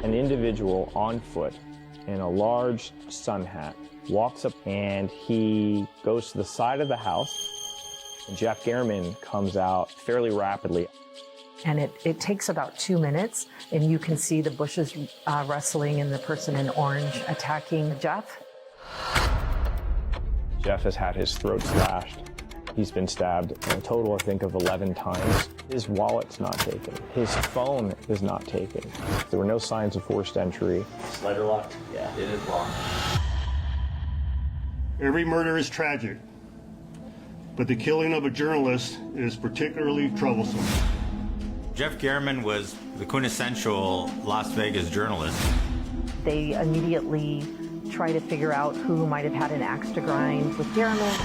An individual on foot in a large sun hat walks up and he goes to the side of the house. And Jeff Gehrman comes out fairly rapidly. And it takes about 2 minutes, and you can see the bushes rustling and the person in orange attacking Jeff. Jeff has had his throat slashed. He's been stabbed a total, I think, of 11 times. His wallet's not taken. His phone is not taken. There were no signs of forced entry. Slider locked? Yeah, it is locked. Every murder is tragic, but the killing of a journalist is particularly troublesome. Jeff Gehrman was the quintessential Las Vegas journalist. They immediately try to figure out who might have had an axe to grind with Gehrman.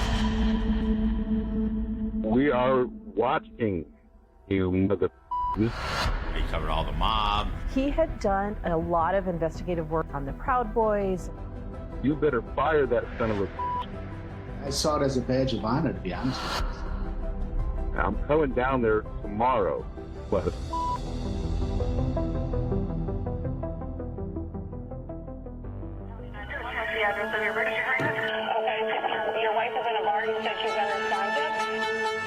We are watching you, mother. He covered all the mob. He had done a lot of investigative work on the Proud Boys. You better fire that son of a. I saw it as a badge of honor, to be honest with you. I'm coming down there tomorrow. But The address of your emergency agreement? Okay. Your wife is in a bar. You said she's unresponsive?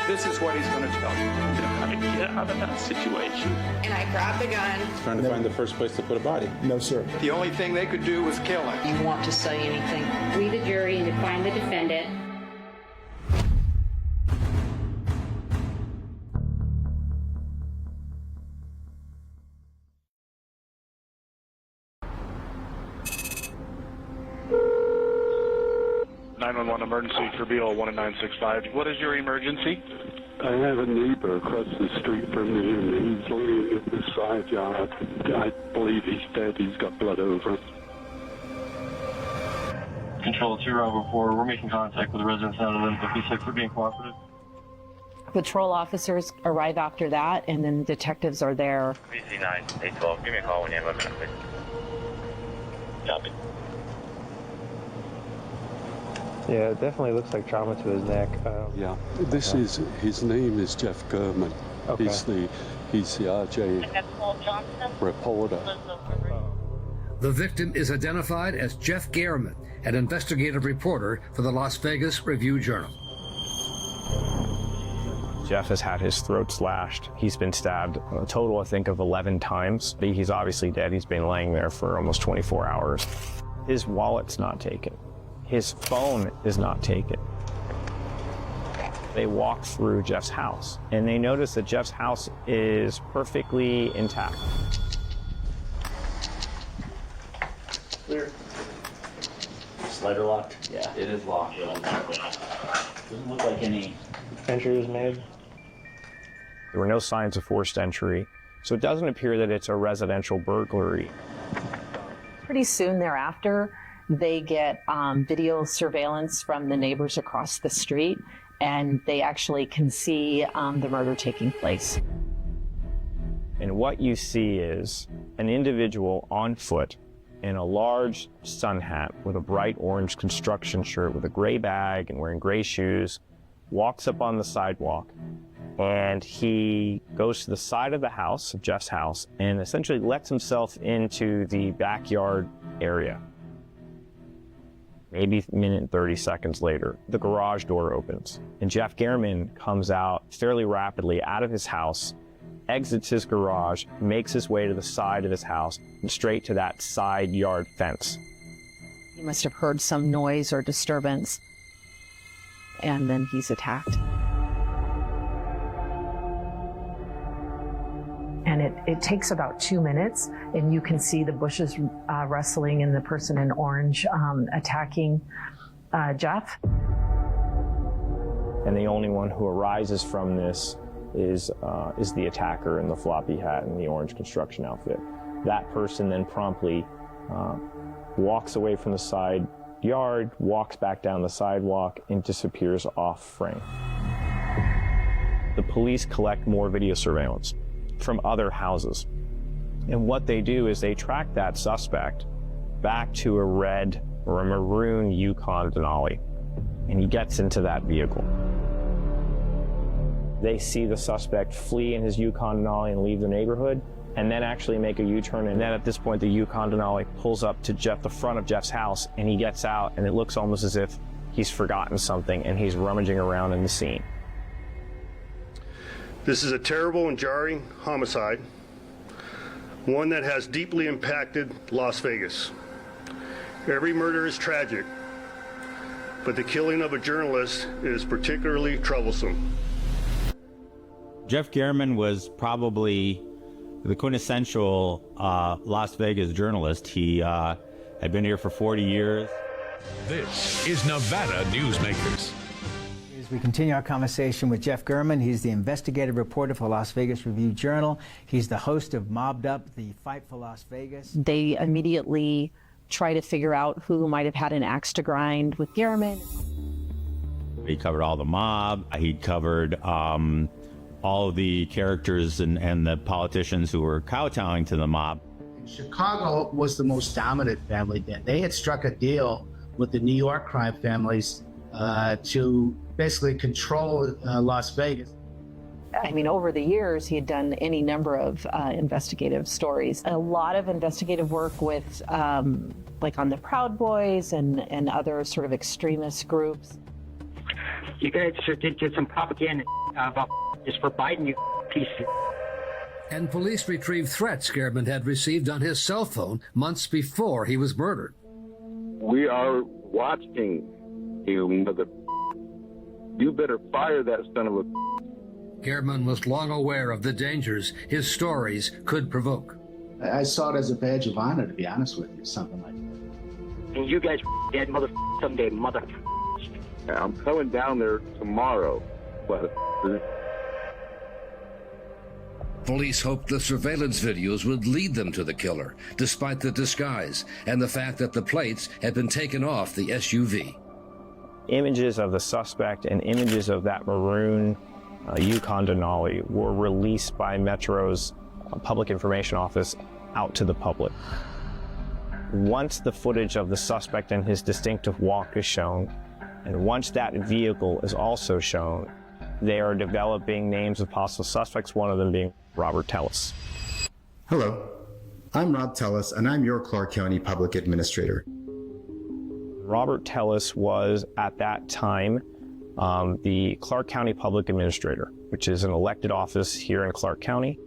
This is what he's going to tell you. You know how to get out of that situation. And I grabbed the gun. Trying to find the first place to put a body. No, sir. The only thing they could do was kill him. You want to say anything? We, the jury, and to find the defendant. Emergency for BL 10965. What is your emergency? I have a neighbor across the street from me, and he's laying in the side yard. I believe he's dead. He's got blood over him. Control 2-4. We're making contact with the residents out of 1156. We're being cooperative. Patrol officers arrive after that, and then detectives are there. VC 9, 812. Give me a call when you have a minute, please. Copy. Yeah, it definitely looks like trauma to his neck. Yeah, his name is Jeff Gehrman. Okay. He's the RJ reporter. The victim is identified as Jeff Gehrman, an investigative reporter for the Las Vegas Review-Journal. Jeff has had his throat slashed. He's been stabbed a total, I think, of 11 times. He's obviously dead. He's been laying there for almost 24 hours. His wallet's not taken. His phone is not taken. They walk through Jeff's house, and they notice that Jeff's house is perfectly intact. Clear. Slider locked? Yeah, it is locked. Doesn't look like any entry was made. There were no signs of forced entry, so it doesn't appear that it's a residential burglary. Pretty soon thereafter, they get video surveillance from the neighbors across the street, and they actually can see the murder taking place. And what you see is an individual on foot in a large sun hat with a bright orange construction shirt with a gray bag and wearing gray shoes, walks up on the sidewalk, and he goes to the side of the house, of Jeff's house, and essentially lets himself into the backyard area. Maybe a minute and 30 seconds later, the garage door opens, and Jeff Gehrman comes out fairly rapidly out of his house, exits his garage, makes his way to the side of his house, and straight to that side yard fence. He must have heard some noise or disturbance, and then he's attacked. And it takes about 2 minutes, and you can see the bushes rustling and the person in orange attacking Jeff. And the only one who arises from this is the attacker in the floppy hat and the orange construction outfit. That person then promptly walks away from the side yard, walks back down the sidewalk, and disappears off frame. The police collect more video surveillance from other houses. And what they do is they track that suspect back to a red or a maroon Yukon Denali, and he gets into that vehicle. They see the suspect flee in his Yukon Denali and leave the neighborhood, and then actually make a U-turn. And then at this point, the Yukon Denali pulls up to the front of Jeff's house, and he gets out, and it looks almost as if he's forgotten something, and he's rummaging around in the scene. This is a terrible and jarring homicide, one that has deeply impacted Las Vegas. Every murder is tragic, but the killing of a journalist is particularly troublesome. Jeff Gehrman was probably the quintessential Las Vegas journalist. He had been here for 40 years. This is Nevada Newsmakers. As we continue our conversation with Jeff Gehrman, he's the investigative reporter for Las Vegas Review-Journal. He's the host of Mobbed Up, the Fight for Las Vegas. They immediately try to figure out who might have had an axe to grind with Gehrman. He covered all the mob. He covered all of the characters and the politicians who were kowtowing to the mob. Chicago was the most dominant family then. They had struck a deal with the New York crime families to basically control Las Vegas. I mean, over the years, he had done any number of investigative stories. A lot of investigative work with, like on the Proud Boys and other sort of extremist groups. You guys did some propaganda about this for Biden, you piece of... And police retrieved threats Gehrman had received on his cell phone months before he was murdered. We are watching you, mother. You better fire that son of a... Gehrman was long aware of the dangers his stories could provoke. I saw it as a badge of honor, to be honest with you, something like that. And you guys dead mother someday, mother... I'm coming down there tomorrow, but... Police hoped the surveillance videos would lead them to the killer, despite the disguise and the fact that the plates had been taken off the SUV. Images of the suspect and images of that maroon Yukon Denali were released by Metro's Public Information Office out to the public. Once the footage of the suspect and his distinctive walk is shown, and once that vehicle is also shown, they are developing names of possible suspects, one of them being Robert Tellis. Hello, I'm Rob Tellis, and I'm your Clark County Public Administrator. Robert Tellis was, at that time, the Clark County Public Administrator, which is an elected office here in Clark County.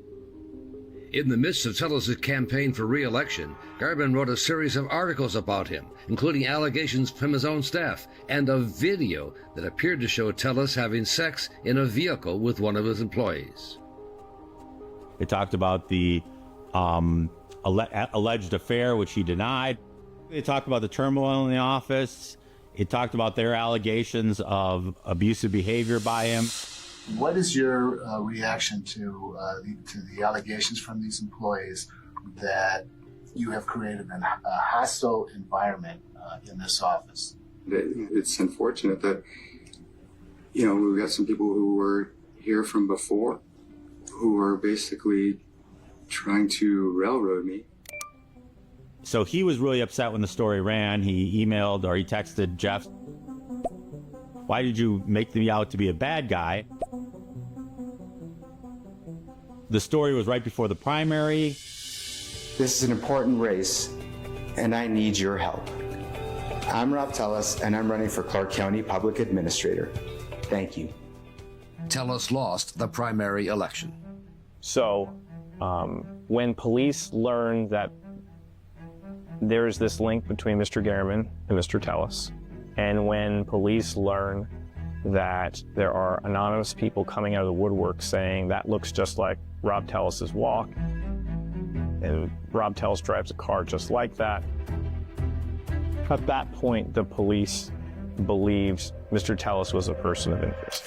In the midst of Tellis' campaign for re-election, Gehrman wrote a series of articles about him, including allegations from his own staff and a video that appeared to show Tellis having sex in a vehicle with one of his employees. They talked about the alleged affair, which he denied. They talked about the turmoil in the office. It talked about their allegations of abusive behavior by him. What is your reaction to the allegations from these employees that you have created a hostile environment in this office? It's unfortunate that, we've got some people who were here from before who are basically trying to railroad me. So he was really upset when the story ran. He emailed or he texted Jeff, "Why did you make me out to be a bad guy?" The story was right before the primary. This is an important race, and I need your help. I'm Rob Tellis, and I'm running for Clark County Public Administrator. Thank you. Tellis lost the primary election. So, when police learned that there's this link between Mr. Gehrman and Mr. Tellis, and when police learn that there are anonymous people coming out of the woodwork saying that looks just like Rob Tellis's walk, and Rob Tellis drives a car just like that, at that point the police believed Mr. Tellis was a person of interest.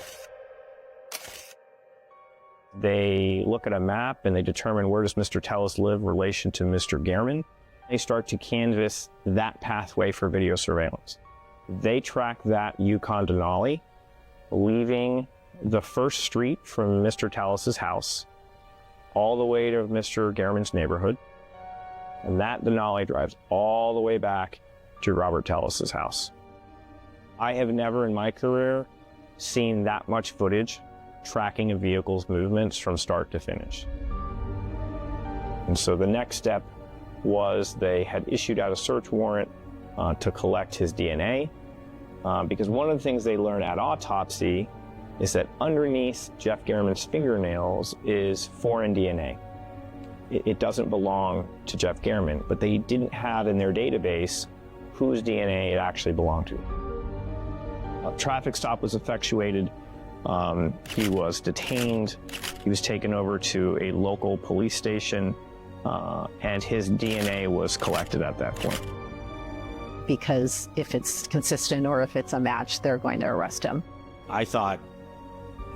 They look at a map and they determine where does Mr. Tellis live in relation to Mr. Gehrman. They start to canvass that pathway for video surveillance. They track that Yukon Denali, leaving the first street from Mr. Tellis's house all the way to Mr. Gehrman's neighborhood. And that Denali drives all the way back to Robert Tellis's house. I have never in my career seen that much footage tracking a vehicle's movements from start to finish. And so the next step was they had issued out a search warrant to collect his DNA, because one of the things they learned at autopsy is that underneath Jeff German's fingernails is foreign DNA. It doesn't belong to Jeff German, but they didn't have in their database whose DNA it actually belonged to. A traffic stop was effectuated. He was detained. He was taken over to a local police station, and his DNA was collected at that point. Because if it's consistent or if it's a match, they're going to arrest him. I thought,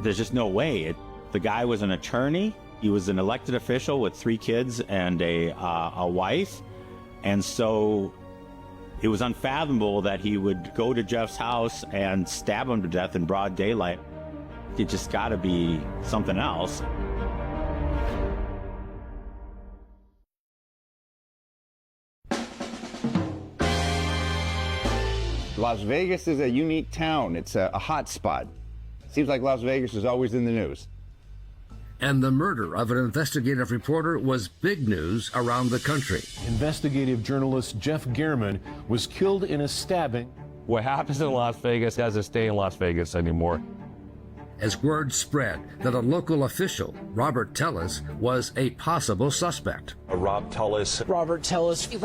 there's just no way. The guy was an attorney. He was an elected official with 3 kids and a wife. And so it was unfathomable that he would go to Jeff's house and stab him to death in broad daylight. It just got to be something else. Las Vegas is a unique town. It's a hot spot. Seems like Las Vegas is always in the news. And the murder of an investigative reporter was big news around the country. Investigative journalist Jeff German was killed in a stabbing. What happens in Las Vegas doesn't stay in Las Vegas anymore. As word spread that a local official, Robert Tellis, was a possible suspect. Robert Tellis.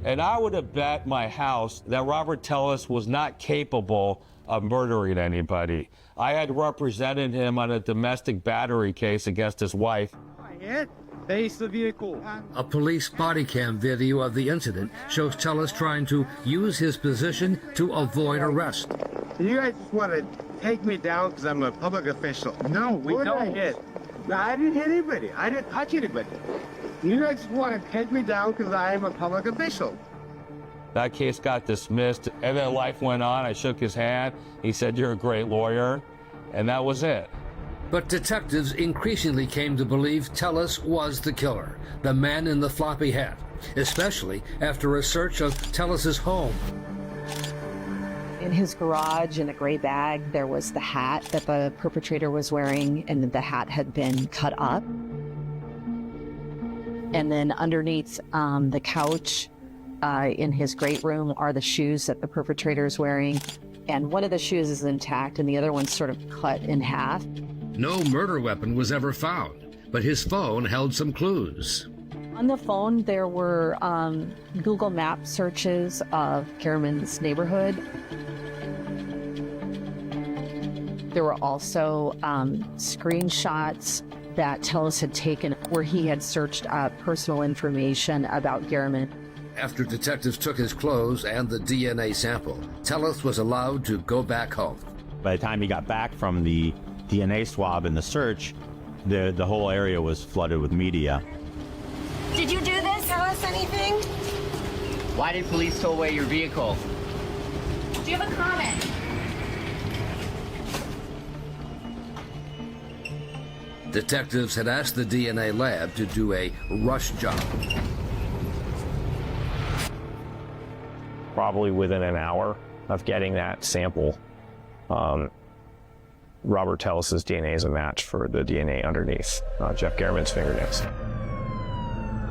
And I would have bet my house that Robert Tellis was not capable of murdering anybody. I had represented him on a domestic battery case against his wife. Face the vehicle. A police body cam video of the incident shows Tellis trying to use his position to avoid arrest. You guys just want to take me down because I'm a public official. No, we don't hit. No, I didn't hit anybody. I didn't touch anybody. You guys just want to take me down because I am a public official. That case got dismissed, and then life went on. I shook his hand. He said, "You're a great lawyer," and that was it. But detectives increasingly came to believe Tellis was the killer, the man in the floppy hat, especially after a search of Tellis's home. In his garage, in a gray bag, there was the hat that the perpetrator was wearing, and the hat had been cut up. And then underneath the couch in his great room are the shoes that the perpetrator is wearing. And one of the shoes is intact, and the other one's sort of cut in half. No murder weapon was ever found, but his phone held some clues. On the phone, there were Google Map searches of German's neighborhood. There were also screenshots that Tellis had taken where he had searched up personal information about German. After detectives took his clothes and the DNA sample, Tellis was allowed to go back home. By the time he got back from the DNA swab and the search, the whole area was flooded with media. Did you do this? Tell us anything? Why did police tow away your vehicle? Do you have a comment? Detectives had asked the DNA lab to do a rush job. Probably within an hour of getting that sample, Robert Tellis's DNA is a match for the DNA underneath Jeff German's fingernails.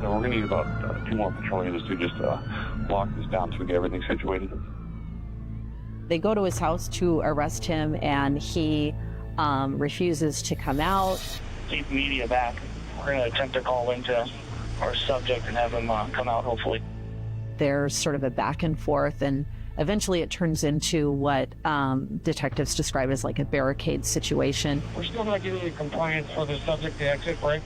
We're going to need about 2 more patrol units to just lock this down so we get everything situated. They go to his house to arrest him, and he refuses to come out. Keep media back. We're going to attempt to call into our subject and have him come out, hopefully. There's sort of a back and forth, and eventually it turns into what detectives describe as like a barricade situation. We're still not getting any compliance for the subject to exit, right?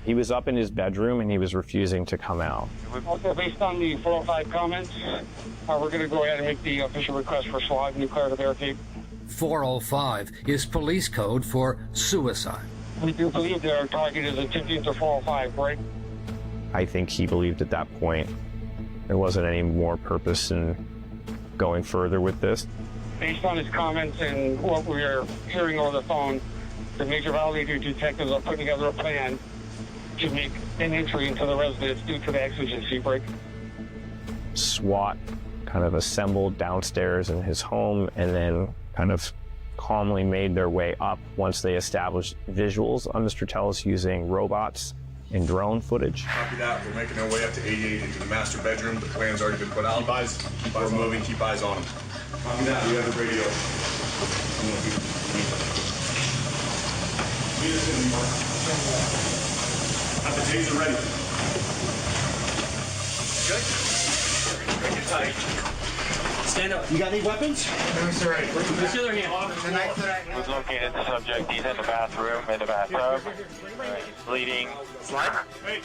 He was up in his bedroom and he was refusing to come out. Okay, based on the 405 comments, we're going to go ahead and make the official request for SWAT and declare the barricade. 405 is police code for suicide. We do believe that our target is attempting to 405, right? I think he believed at that point there wasn't any more purpose in going further with this. Based on his comments and what we are hearing over the phone, the major validator detectives are putting together a plan to make an entry into the residence due to the exigency break. SWAT kind of assembled downstairs in his home and then kind of calmly made their way up once they established visuals on Mr. Tellis using robots and drone footage. Copy that. We're making our way up to 88 into the master bedroom. The plan's already been put out. Keep eyes moving. Keep eyes on them. Copy that. We have the radio. The taser ready. Good. Get tight. Stand up. You got any weapons? Where's the right? Where's the other hand? Was located the subject. He's in the bathroom, in the bathtub. He's bleeding. Slide. Hey.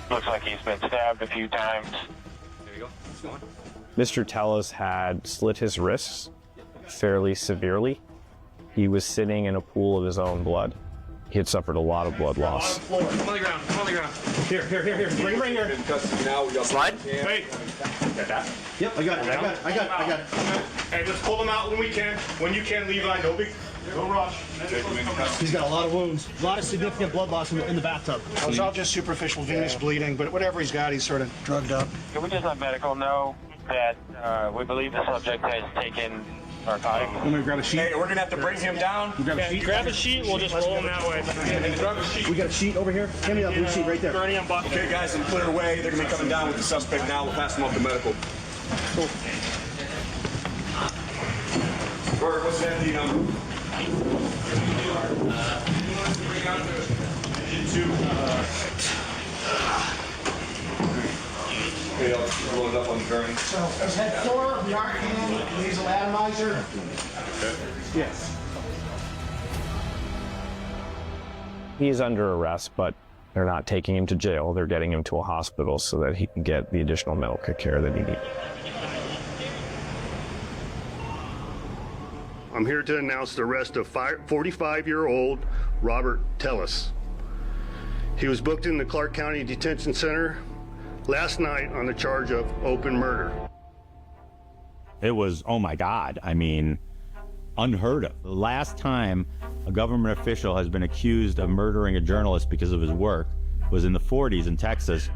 Looks like he's been stabbed a few times. There you go. Keep going. Mr. Tellis had slit his wrists fairly severely. He was sitting in a pool of his own blood. He had suffered a lot of blood loss. Come on the ground. Come on the ground. Here. Bring him right here. In custody now. We got slide. Hey. Got that? Yep, I got it. I got it. Hey, let's pull him out when we can. When you can, Levi. No rush. He's got a lot of wounds, a lot of significant blood loss in the bathtub. It was all just superficial venous bleeding, but whatever he's got, he's sort of drugged up. Can we just let medical know that we believe the subject has taken narcotics? I'm gonna grab a sheet. Hey, we're gonna have to bring him down. Grab a sheet. We'll just roll him that way. Grab a sheet. We got a sheet over here. Hand me that blue sheet right there. Okay, guys, in clear way. They're gonna be coming down with the suspect now. We'll pass them off to medical. Cool. Bird, what's that D number? Okay, I'll roll it up on the gurney. So, is head 4 of the arc hand nasal atomizer? Yes. He's under arrest, but they're not taking him to jail. They're getting him to a hospital so that he can get the additional medical care that he needs. I'm here to announce the arrest of 45-year-old Robert Tellis. He was booked in the Clark County Detention Center last night on the charge of open murder. It was, oh my God, I mean, unheard of. The last time a government official has been accused of murdering a journalist because of his work was in the 40s in Texas.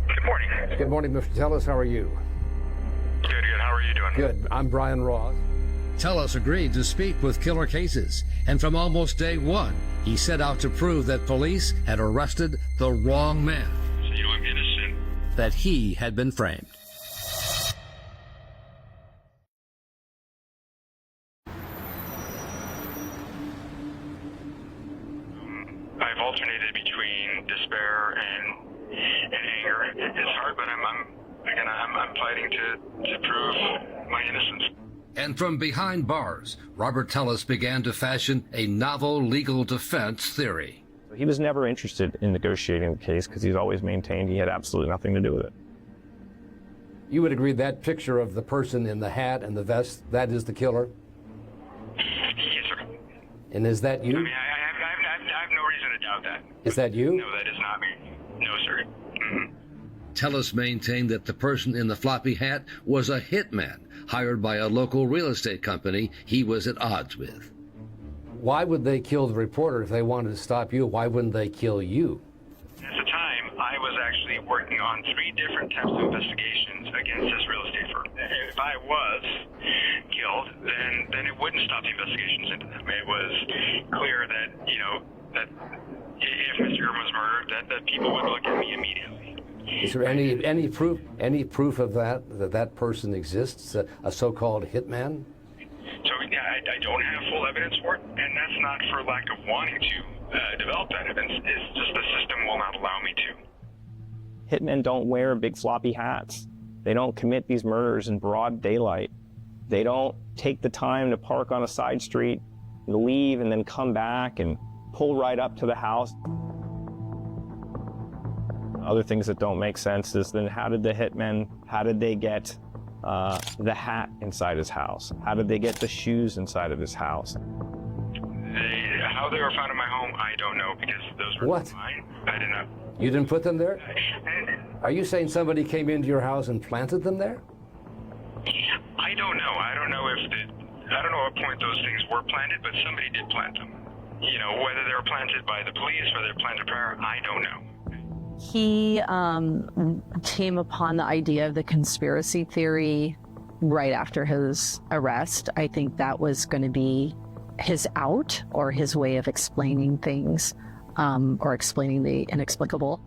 Good morning. Good morning, Mr. Tellis. How are you? Good. How are you doing? Good. I'm Brian Ross. Tellis agreed to speak with Killer Cases, and from almost day one, he set out to prove that police had arrested the wrong man. So you know I'm innocent. That he had been framed. I've alternated between despair and anger. It's hard, but I'm fighting to prove my innocence. And from behind bars, Robert Tellis began to fashion a novel legal defense theory. He was never interested in negotiating the case because he's always maintained he had absolutely nothing to do with it. You would agree that picture of the person in the hat and the vest, that is the killer? Yes, sir. And is that you? I mean, I have no reason to doubt that. Is that you? No, that is not me. No, sir. Mm-hmm. Tellis maintained that the person in the floppy hat was a hitman hired by a local real estate company he was at odds with. Why would they kill the reporter if they wanted to stop you? Why wouldn't they kill you? At the time, I was actually working on 3 different types of investigations against this real estate firm. If I was killed, then it wouldn't stop the investigations into them. It was clear that, that if Mr. Gurman was murdered, that people would look at me immediately. Is there any proof of that person exists, a so-called hitman? So I don't have full evidence for it, and that's not for lack of wanting to develop that evidence. It's just the system will not allow me to. Hitmen don't wear big floppy hats. They don't commit these murders in broad daylight. They don't take the time to park on a side street, leave, and then come back and pull right up to the house. Other things that don't make sense is then how did they get the hat inside his house? How did they get the shoes inside of his house? How they were found in my home, I don't know, because those were mine. I didn't know. You didn't put them there? Are you saying somebody came into your house and planted them there? I don't know. I don't know at what point those things were planted, but somebody did plant them. Whether they were planted by the police, whether they were planted prior, I don't know. He came upon the idea of the conspiracy theory right after his arrest. I think that was going to be his out, or his way of explaining things, or explaining the inexplicable.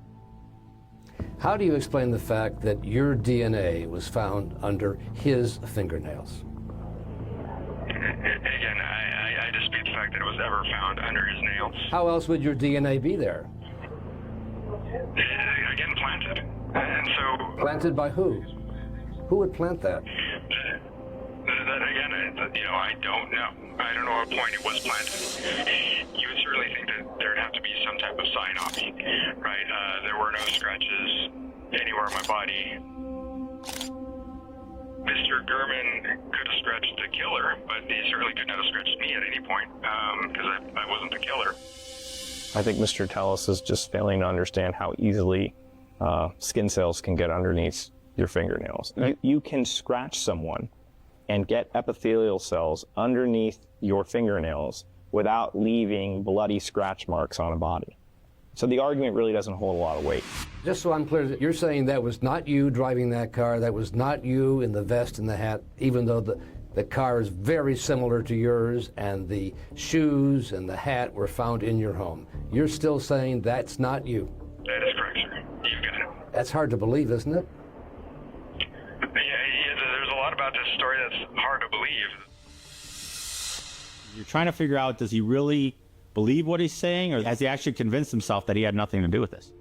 How do you explain the fact that your DNA was found under his fingernails? Again, I dispute the fact that it was ever found under his nails. How else would your DNA be there? Again, planted. And so... Planted by who? Who would plant that? I don't know. I don't know what point it was planted. You would certainly think that there'd have to be some type of sign-off, right? There were no scratches anywhere on my body. Mr. Gurman could have scratched the killer, but he certainly could not have scratched me at any point, because I wasn't the killer. I think Mr. Tellis is just failing to understand how easily skin cells can get underneath your fingernails. You can scratch someone and get epithelial cells underneath your fingernails without leaving bloody scratch marks on a body. So the argument really doesn't hold a lot of weight. Just so I'm clear, you're saying that was not you driving that car, that was not you in the vest and the hat, even though the car is very similar to yours and the shoes and the hat were found in your home. You're still saying that's not you? That is correct, sir. You've got it. That's hard to believe, isn't it? There's a lot about this story that's hard to believe. You're trying to figure out, does he really believe what he's saying, or has he actually convinced himself that he had nothing to do with this?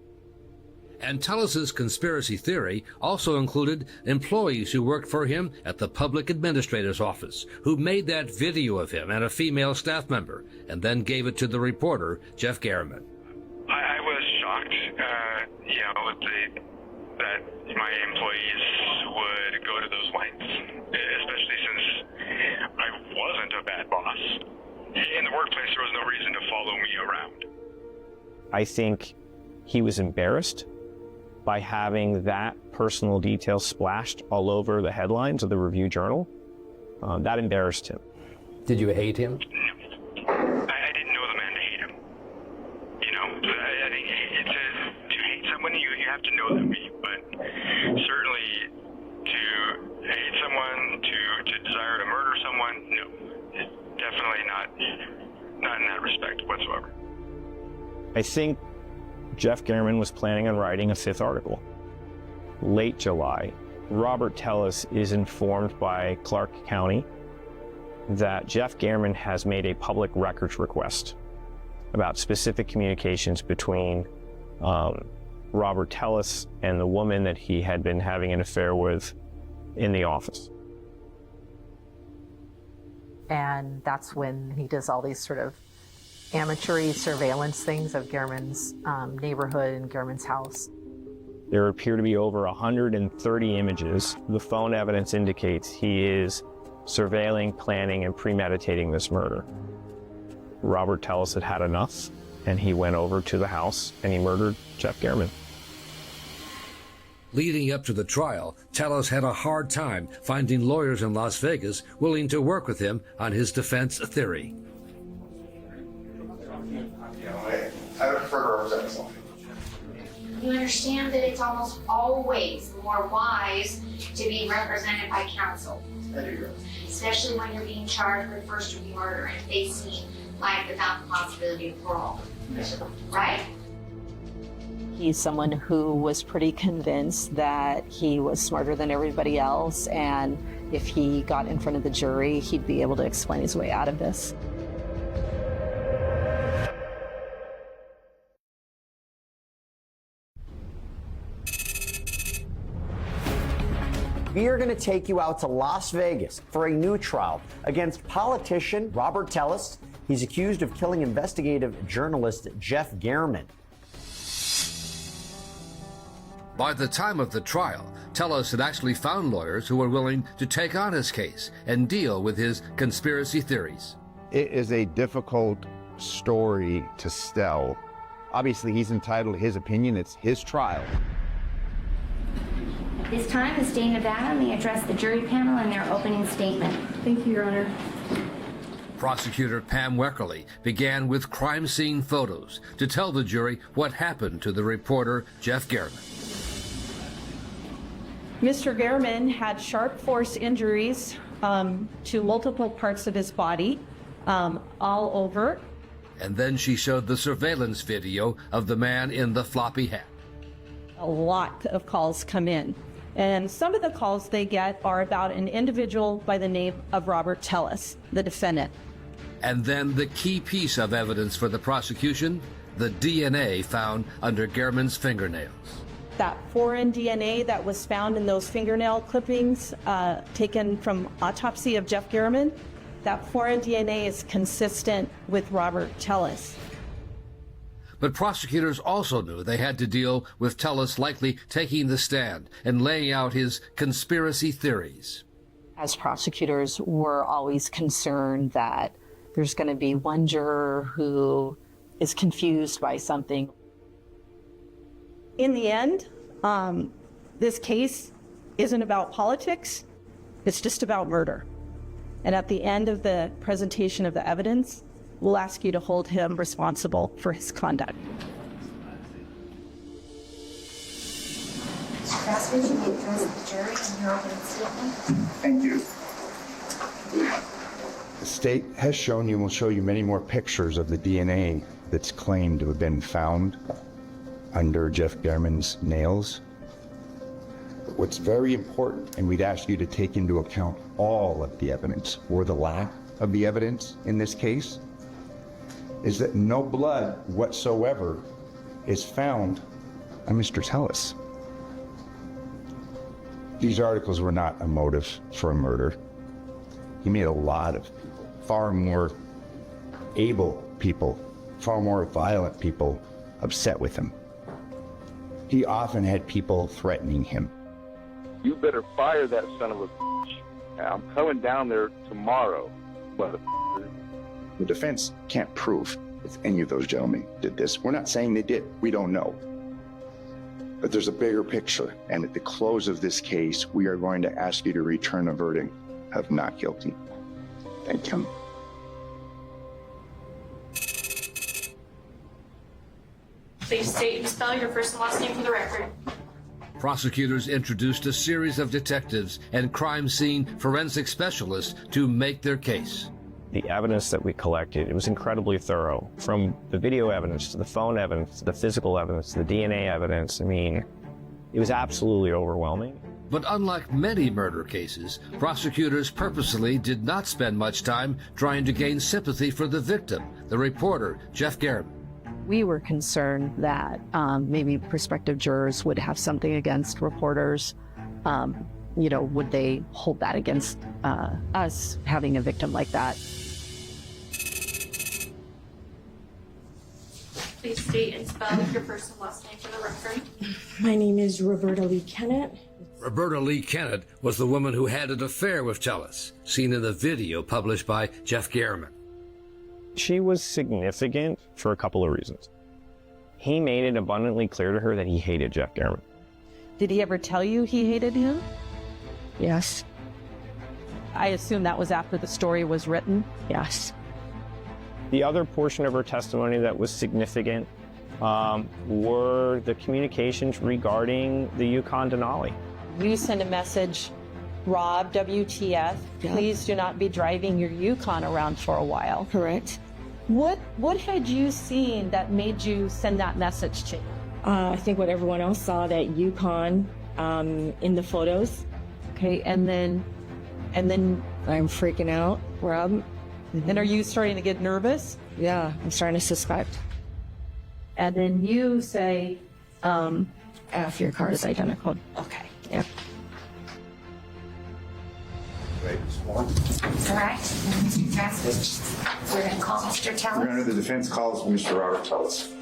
And Tellis's conspiracy theory also included employees who worked for him at the public administrator's office, who made that video of him and a female staff member, and then gave it to the reporter, Jeff Garriman. I was shocked, that my employees would go to those lengths, especially since I wasn't a bad boss. In the workplace, there was no reason to follow me around. I think he was embarrassed by having that personal detail splashed all over the headlines of the Review Journal. That embarrassed him. Did you hate him? I didn't know the man to hate him. I think to hate someone, you have to know them. But certainly to hate someone, to desire to murder someone, no. Definitely not in that respect whatsoever. I think Jeff Garriman was planning on writing a 5th article. Late July, Robert Tellis is informed by Clark County that Jeff Garriman has made a public records request about specific communications between Robert Tellis and the woman that he had been having an affair with in the office. And that's when he does all these sort of amateur surveillance things of Garriman's neighborhood and Garriman's house. There appear to be over 130 images. The phone evidence indicates he is surveilling, planning, and premeditating this murder. Robert Tellis had had enough, and he went over to the house and he murdered Jeff Garriman. Leading up to the trial, Tellis had a hard time finding lawyers in Las Vegas willing to work with him on his defense theory. I would prefer to represent myself. You understand that it's almost always more wise to be represented by counsel. I do. Especially when you're being charged with first-degree murder and facing life without the possibility of parole. Right? He's someone who was pretty convinced that he was smarter than everybody else, and if he got in front of the jury, he'd be able to explain his way out of this. We are going to take you out to Las Vegas for a new trial against politician Robert Tellis. He's accused of killing investigative journalist Jeff Garriman. By the time of the trial, Tellis had actually found lawyers who were willing to take on his case and deal with his conspiracy theories. It is a difficult story to tell. Obviously, he's entitled to his opinion. It's his trial. At this time, the state of Nevada may address the jury panel in their opening statement. Thank you, Your Honor. Prosecutor Pam Weckerly began with crime scene photos to tell the jury what happened to the reporter Jeff Garriman. Mr. Gehrman had sharp force injuries to multiple parts of his body, all over. And then she showed the surveillance video of the man in the floppy hat. A lot of calls come in, and some of the calls they get are about an individual by the name of Robert Tellis, the defendant. And then the key piece of evidence for the prosecution, the DNA found under Gehrman's fingernails. That foreign DNA that was found in those fingernail clippings taken from autopsy of Jeff Gehrman, that foreign DNA is consistent with Robert Tellis. But prosecutors also knew they had to deal with Tellis likely taking the stand and laying out his conspiracy theories. As prosecutors, we're always concerned that there's going to be one juror who is confused by something. In the end, this case isn't about politics, it's just about murder. And at the end of the presentation of the evidence, we'll ask you to hold him responsible for his conduct. Mr. Grassroots, you may address the jury in your opening statement. Thank you. The state has shown you and will show you many more pictures of the DNA that's claimed to have been found under Jeff Gehrman's nails. But what's very important, and we'd ask you to take into account all of the evidence, or the lack of the evidence in this case, is that no blood whatsoever is found on Mr. Tellis. These articles were not a motive for a murder. He made a lot of people, far more able people, far more violent people upset with him. He often had people threatening him. You better fire that son of a bitch. I'm coming down there tomorrow, motherfucker. The defense can't prove if any of those gentlemen did this. We're not saying they did. We don't know. But there's a bigger picture, and at the close of this case, we are going to ask you to return a verdict of not guilty. Thank you. Please state and spell your first and last name for the record. Prosecutors introduced a series of detectives and crime scene forensic specialists to make their case. The evidence that we collected, it was incredibly thorough. From the video evidence to the phone evidence to the physical evidence to the DNA evidence, I mean, it was absolutely overwhelming. But unlike many murder cases, prosecutors purposely did not spend much time trying to gain sympathy for the victim, the reporter, Jeff Gehrman. We were concerned that maybe prospective jurors would have something against reporters. Would they hold that against us having a victim like that? Please state and spell your first and last name for the record. My name is Roberta Lee Kennett. Roberta Lee Kennett was the woman who had an affair with Tellis, seen in the video published by Jeff Gehrman. She was significant for a couple of reasons. He made it abundantly clear to her that he hated Jeff Gehrman. Did he ever tell you he hated him? Yes. I assume that was after the story was written? Yes. The other portion of her testimony that was significant were the communications regarding the Yukon Denali. You sent a message, Rob, WTF, please do not be driving your Yukon around for a while. Correct. What had you seen that made you send that message to you? I think what everyone else saw, that Yukon in the photos. Okay, and then I'm freaking out, Rob. And are you starting to get nervous? Yeah, I'm starting to suspect. And then you say, F, your car is identical. Okay. Yep. Correct. Mr. Grassroots, we're going to call Mr. Tellis. Your Honor, the defense calls Mr. Robert Tellis.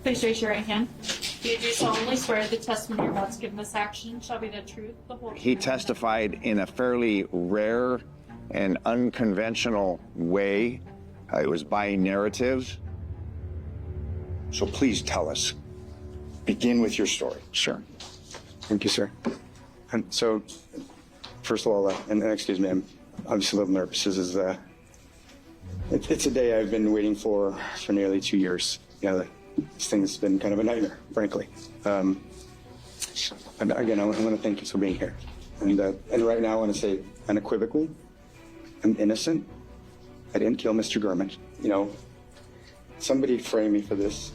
Please raise your right hand. Do you solemnly swear the testimony you're about to give in this action shall be the truth, the whole truth? He testified in a fairly rare and unconventional way. It was by narrative. So please tell us. Begin with your story. Sure. Thank you, sir. And so, first of all, and excuse me, I'm obviously a little nervous. This is It's a day I've been waiting for nearly 2 years. This thing's been kind of a nightmare, frankly. And again, I want to thank you for being here. And right now I want to say unequivocally, I'm innocent. I didn't kill Mr. Gurman. Somebody framed me for this,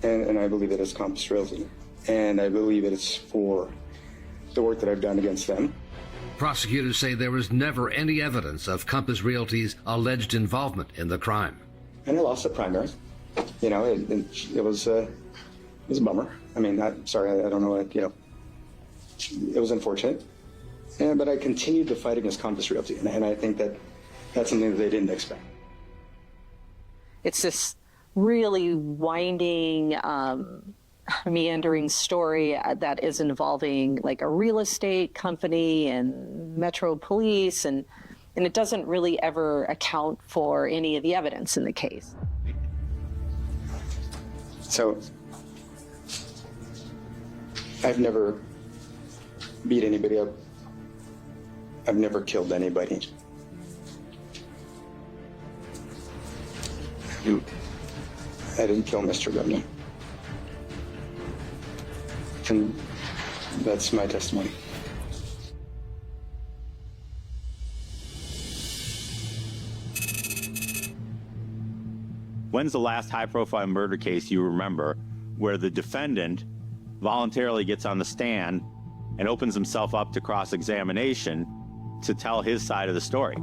and I believe that it's Compass Realty. And I believe that it's for the work that I've done against them. Prosecutors say there was never any evidence of Compass Realty's alleged involvement in the crime. And I lost the primary. It was a bummer. I mean, I'm sorry, I don't know, it was unfortunate. But I continued to fight against Compass Realty, and I think that's something that they didn't expect. It's this really winding, meandering story that is involving like a real estate company and Metro Police, and it doesn't really ever account for any of the evidence in the case. So, I've never beat anybody up. I've never killed anybody. I didn't kill Mr. Gurman. And that's my testimony. When's the last high-profile murder case you remember where the defendant voluntarily gets on the stand and opens himself up to cross-examination to tell his side of the story?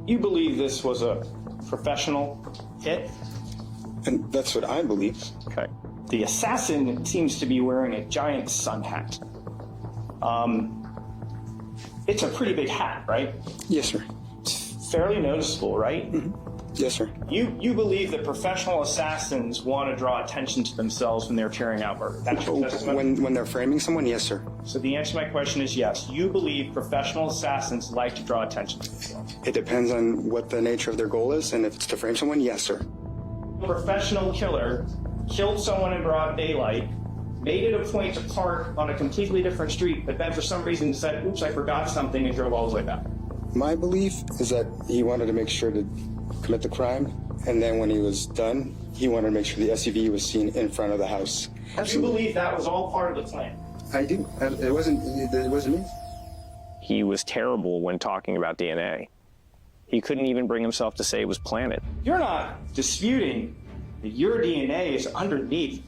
You believe this was a professional hit? And that's what I believe. Okay. The assassin seems to be wearing a giant sun hat. It's a pretty big hat, right? Yes, sir. It's fairly noticeable, right? Mm-hmm. Yes, sir. You believe that professional assassins want to draw attention to themselves when they're carrying out murder. That's your testimony? When they're framing someone, yes, sir. So the answer to my question is yes. You believe professional assassins like to draw attention to themselves. It depends on what the nature of their goal is, and if it's to frame someone, yes, sir. A professional killer killed someone in broad daylight, made it a point to park on a completely different street, but then for some reason said, oops, I forgot something, and drove all the way back. My belief is that he wanted to make sure to commit the crime, and then when he was done, he wanted to make sure the SUV was seen in front of the house. You believe that was all part of the plan? I do. It wasn't me. He was terrible when talking about DNA. He couldn't even bring himself to say it was planted. You're not disputing that your DNA is underneath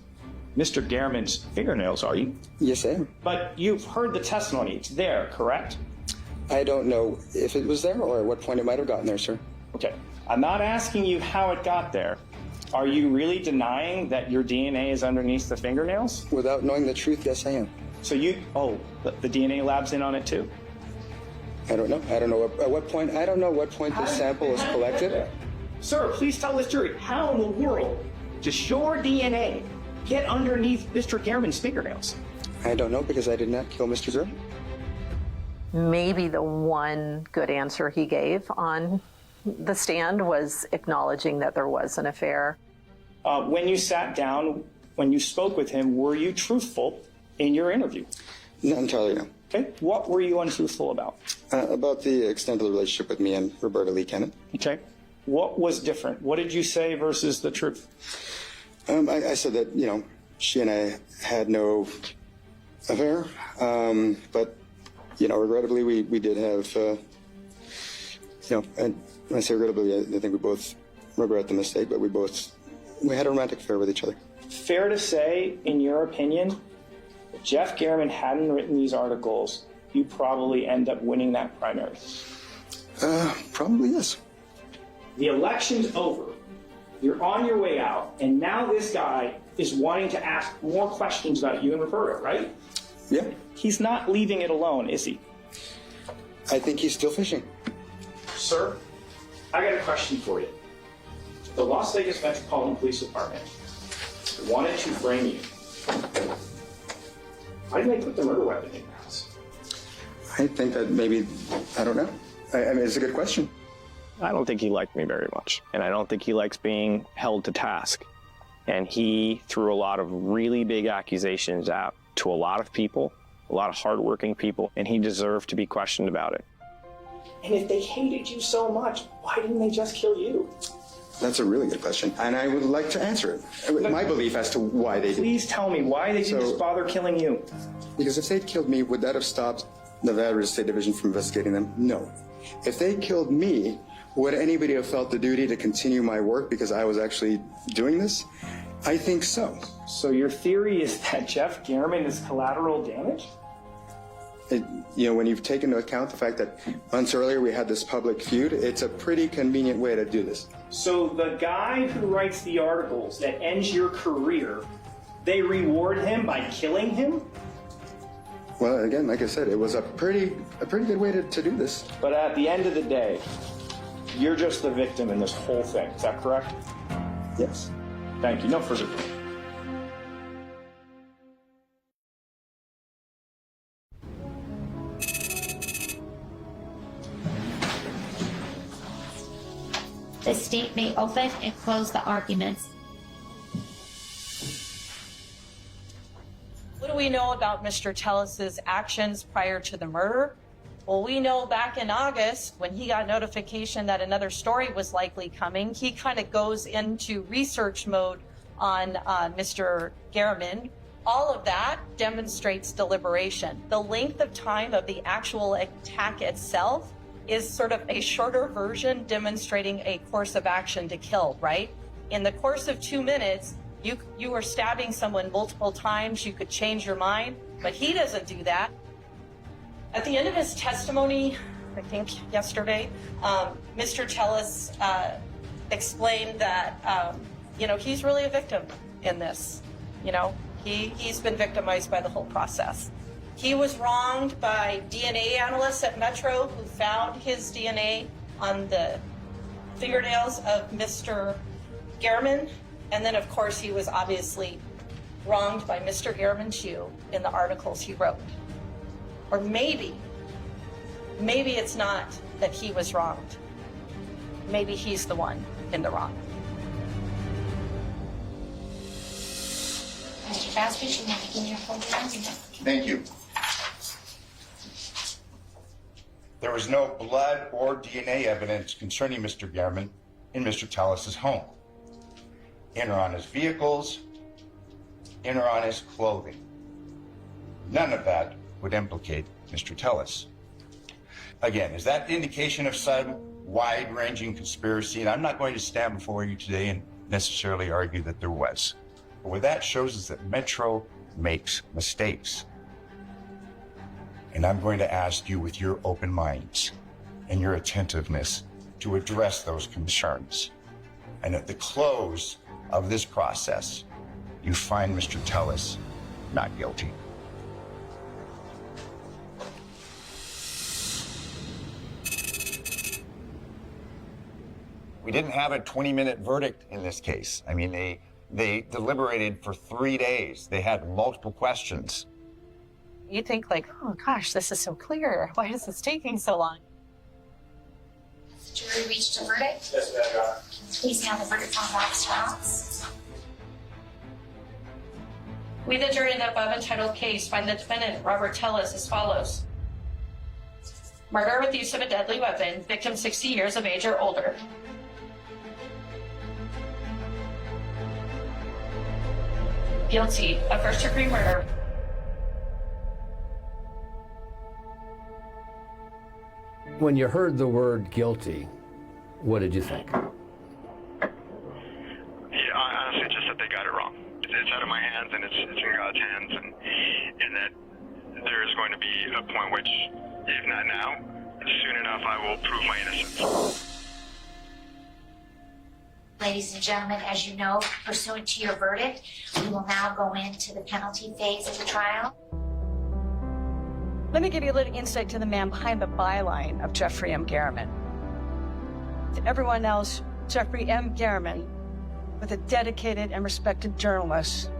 Mr. Gehrman's fingernails, are you? Yes, I am. But you've heard the testimony. It's there, correct? I don't know if it was there or at what point it might have gotten there, sir. Okay. I'm not asking you how it got there. Are you really denying that your DNA is underneath the fingernails? Without knowing the truth, yes, I am. So the DNA lab's in on it too? I don't know. I don't know at what point. I don't know what point the sample is collected. Sir, please tell this jury, how in the world does your DNA get underneath Mr. Gehrman's fingernails? I don't know because I did not kill Mr. Gehrman. Maybe the one good answer he gave on the stand was acknowledging that there was an affair. When you sat down, when you spoke with him, were you truthful in your interview? Not entirely, no. Okay. What were you untruthful about? About the extent of the relationship with me and Roberta Lee Kennett. Okay. What was different? What did you say versus the truth? I said that, she and I had no affair, but, regrettably, we did have, and when I say regrettably, I think we both regret the mistake, but we had a romantic affair with each other. Fair to say, in your opinion, if Jeff Gehrman hadn't written these articles, you probably end up winning that primary? Probably yes. The election's over. You're on your way out, and now this guy is wanting to ask more questions about you and Roberta, right? Yeah. He's not leaving it alone, is he? I think he's still fishing. Sir, I got a question for you. The Las Vegas Metropolitan Police Department wanted to frame you. Why did they put the murder weapon in your house? I think that maybe, I don't know. I mean, it's a good question. I don't think he liked me very much, and I don't think he likes being held to task. And he threw a lot of really big accusations out to a lot of people, a lot of hardworking people, and he deserved to be questioned about it. And if they hated you so much, why didn't they just kill you? That's a really good question, and I would like to answer it. My belief as to why they did. Please tell me why they didn't just bother killing you. Because if they'd killed me, would that have stopped Nevada Real Estate Division from investigating them? No. If they killed me, would anybody have felt the duty to continue my work because I was actually doing this? I think so. So your theory is that Jeff Gehrman is collateral damage? When you've taken into account the fact that months earlier we had this public feud, it's a pretty convenient way to do this. So the guy who writes the articles that ends your career, they reward him by killing him? Well, again, like I said, it was a pretty good way to do this. But at the end of the day, you're just the victim in this whole thing. Is that correct? Yes. Thank you. No further. The state may open and close the arguments. What do we know about Mr. Tellis's actions prior to the murder? Well, we know back in August, when he got notification that another story was likely coming, he kind of goes into research mode on Mr. Gehrman. All of that demonstrates deliberation. The length of time of the actual attack itself is sort of a shorter version demonstrating a course of action to kill, right? In the course of 2 minutes, you were stabbing someone multiple times, you could change your mind, but he doesn't do that. At the end of his testimony, I think yesterday, Mr. Tellis explained that, he's really a victim in this. He's been victimized by the whole process. He was wronged by DNA analysts at Metro who found his DNA on the fingernails of Mr. Gehrman. And then, of course, he was obviously wronged by Mr. Gehrman, too, in the articles he wrote. Or maybe it's not that he was wronged. Maybe he's the one in the wrong. Mr. Fasquich, you want to begin your full defense? Thank you. There was no blood or DNA evidence concerning Mr. Gehrman in Mr. Tellis's home. In or on his vehicles, in or on his clothing. None of that would implicate Mr. Tellis. Again, is that indication of some wide-ranging conspiracy? And I'm not going to stand before you today and necessarily argue that there was. But what that shows is that Metro makes mistakes. And I'm going to ask you with your open minds and your attentiveness to address those concerns. And at the close of this process, you find Mr. Tellis not guilty. We didn't have a 20-minute verdict in this case. I mean, they deliberated for 3 days. They had multiple questions. You think like, oh gosh, this is so clear. Why is this taking so long? Has the jury reached a verdict? Yes, ma'am, Your Honor. Please have the verdict on Rob's trials. We, the jury in the above entitled case, find the defendant, Robert Tellis, as follows. Murder with use of a deadly weapon, victim 60 years of age or older. Guilty of first-degree murder. When you heard the word guilty, what did you think? Yeah, honestly, just that they got it wrong. It's out of my hands, and it's in God's hands, and that there is going to be a point which, if not now, soon enough, I will prove my innocence. Ladies and gentlemen, as you know, pursuant to your verdict, we will now go into the penalty phase of the trial. Let me give you a little insight to the man behind the byline of Jeffrey M. Gehrman. To everyone else, Jeffrey M. Gehrman was a dedicated and respected journalist.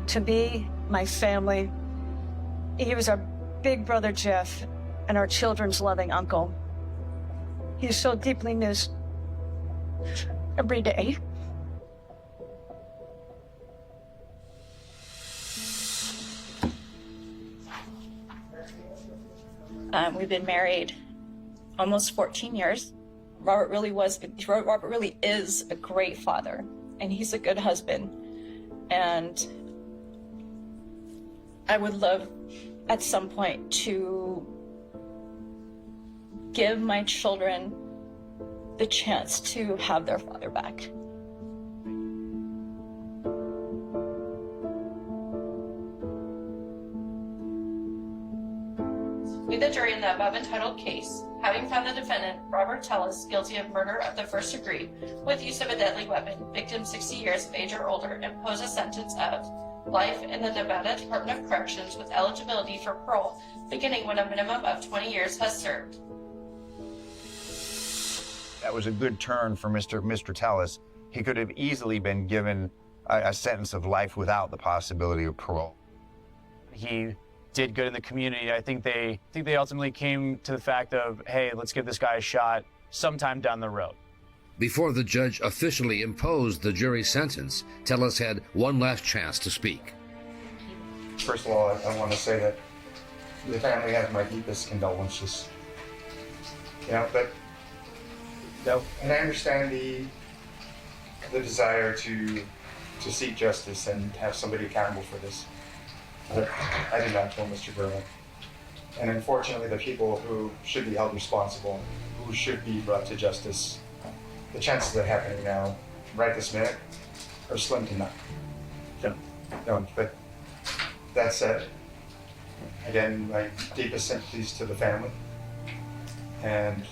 To me, my family, he was our big brother Jeff and our children's loving uncle. He is so deeply missed every day. We've been married almost 14 years. Robert really is a great father, and he's a good husband. And I would love at some point to give my children the chance to have their father back. We, the jury in the above entitled case, having found the defendant, Robert Tellis, guilty of murder of the first degree with use of a deadly weapon, victim 60 years of age or older, impose a sentence of life in the Nevada Department of Corrections with eligibility for parole, beginning when a minimum of 20 years has served. That was a good turn for Mr. Tellis. He could have easily been given a sentence of life without the possibility of parole. He did good in the community. I think they ultimately came to the fact of, hey, let's give this guy a shot sometime down the road. Before the judge officially imposed the jury sentence, Tellis had one last chance to speak. First of all, I want to say that the family has my deepest condolences. And I understand the desire to seek justice and have somebody accountable for this. But I did not kill Mr. German. And unfortunately, the people who should be held responsible, who should be brought to justice, the chances of that happening now, right this minute, are slim to none. No, but that said, again, my deepest sympathies to the family, and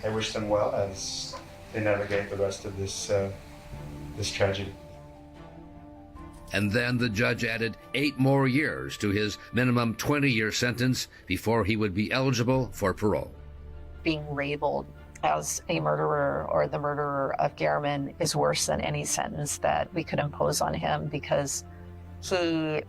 I wish them well as they navigate the rest of this tragedy. And then the judge added 8 more years to his minimum 20-year sentence before he would be eligible for parole. Being labeled as a murderer or the murderer of Gehrman is worse than any sentence that we could impose on him, because he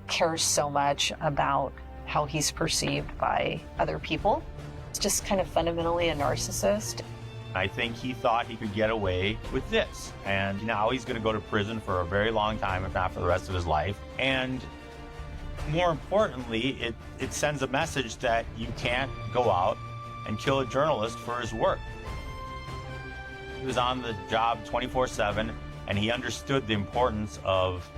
cares so much about how he's perceived by other people. It's just kind of fundamentally a narcissist. I think he thought he could get away with this. And now he's going to go to prison for a very long time, if not for the rest of his life. And more importantly, it sends a message that you can't go out and kill a journalist for his work. He was on the job 24/7, and he understood the importance of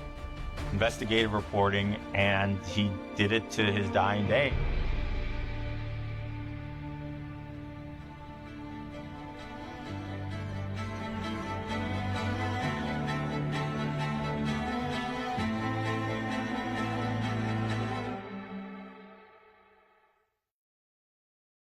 investigative reporting, and he did it to his dying day.